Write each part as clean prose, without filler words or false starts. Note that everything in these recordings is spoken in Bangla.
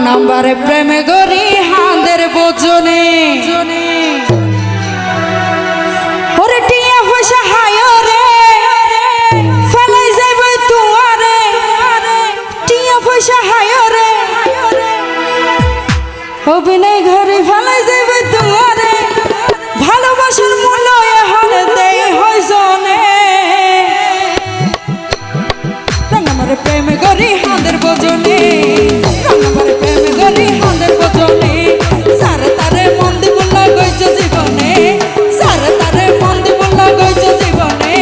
নাম্বারে প্রেমে গরি হাঁদের বোজনে ওরে টিয়া পয়সা হায় রে ফেলাই যাইব তুয়ারে টিয়া পয়সা হায় রে অভিনয় ঘরে ফেলাই যাইব তুয়ারে ভালোবাসার মূল্য এখন দেই হয় জনে নাম্বারে প্রেমে গরি হাঁদের বোজনে নাম্বারে প্রেমে গরি হাঁদের বোজনে সারে তারে মন দিব লাগাইছ জীবনে সারে তারে মন দিব লাগাইছ জীবনে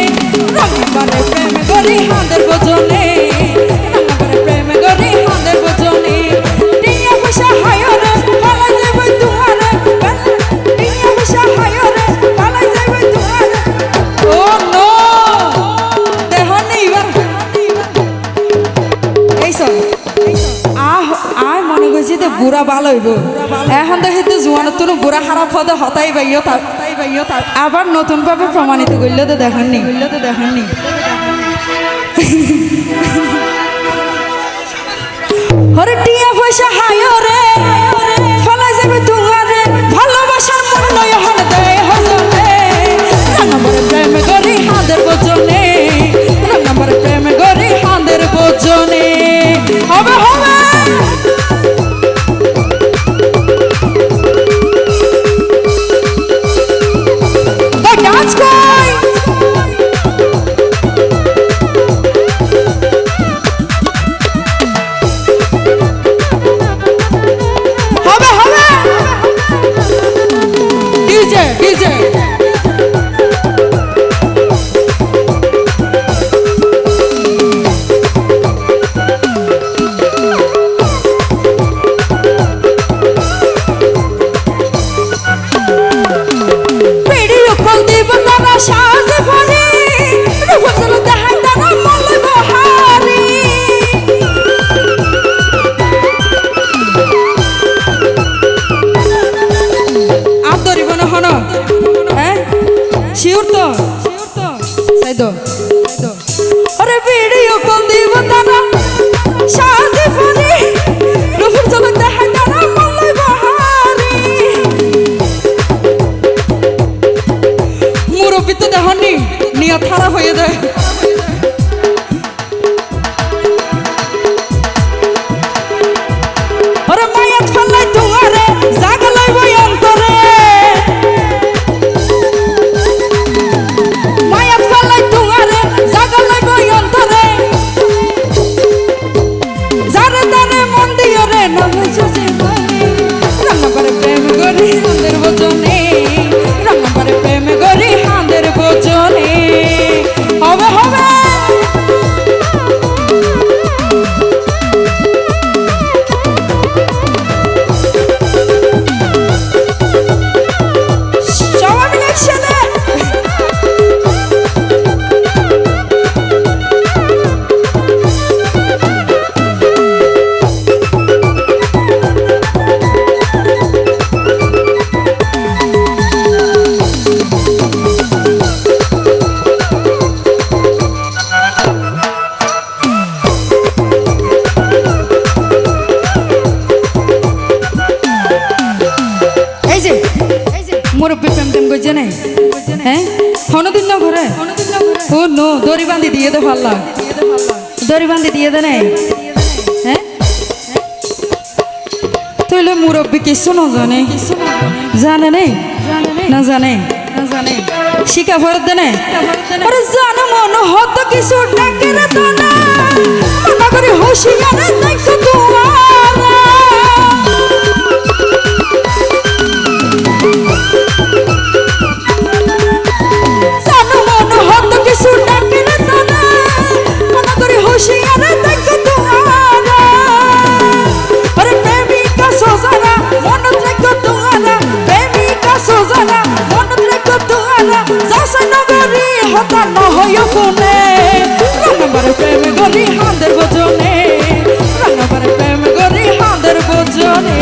নাম্বারে প্রেমে গরি হাঁদের বোজনে নাম্বারে প্রেমে গরি হাঁদের বোজনে টিয়া পয়সা হায় রে ফালাই যাইব তুয়ারে টিয়া পয়সা হায় রে ফালাই যাইব তুয়ারে ও নো দেহনি এবার মনে করছি তো বুড়া ভালো হইব এখন দেখি তো জোয়ান তোর বুড়া খারাপ হতে হতাই পাইও আবার নতুন ভাবে প্রমাণিত করলে তো দেখেননি হরে টিয়া পয়সা হায় রে ফেলা যাবে তুয়ারে ভালোবাসার মূল্য এখন দেয় হজনে নাম্বারে প্রেমে গরি হাঁদের বোজনে নাম্বারে প্রেমে গরি হাঁদের বোজনে হবে শিওর তো তাই তো আরে ভিডিও কল দিব তারা সাজে ফোনে রূপের চলে দেখাই তারা মল্লাই বাহারি মুরব্বি তো দেখনি নিয়ত খারাপ হয়ে যায় আরে মায়াত ফেলাই তুয়ারে জাগা লইব অন্তরে নাম্বারে প্রেম গরি হাঁদের বোজনে নাম্বারে প্রেম গরি হাঁদের বোজনে হবে সবাই মিলে একসাথে মুরব্বী প্রেম করছে না হ্যাঁ হনদিন না ঘরে ও নো দড়ি বান্ধি দিয়ে দে ভাল্লা দড়ি বান্ধি দিয়ে দে নাই হ্যাঁ তাহলে মুরব্বী কিছু না জানে নেই না জানে শিকা ফেরত দেনে আরে জানে মন হত কিছু ডাকে রে তো না মনে করে হুঁশিয়ারে দেখো তোমারা নাম্বারে প্রেম গরি হাঁদের বোজনে নাম্বারে প্রেম গরি হাঁদের বোজনে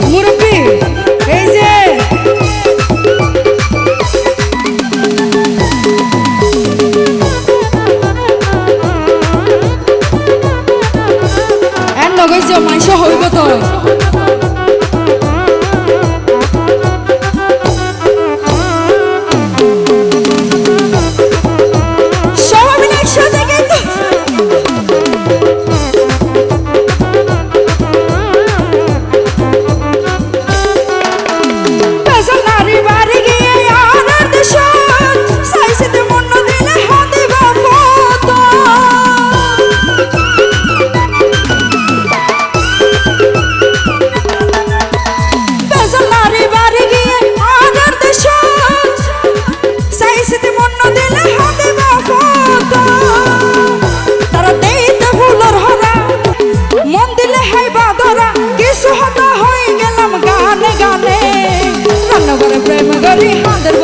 মুরব্বী এই যে লাগাইছো মাইশ হইব তো সবাই মিলে একসাথে গাইতো বেজাল নারী বাড়ি গিয়ে আনার দেশ সাইসিতে মন দিলে হাতে বাপত বেজাল নারী বাড়ি গিয়ে আনার দেশ সাইসিতে মন দিলে হাতে বাপত তারা দেইতে ফুলর হরা মন দিলে হাইবা ধরা কিছু হতা হয়ে গেলাম গানে গানে রান্নাঘরে প্রেম করি হাঁদের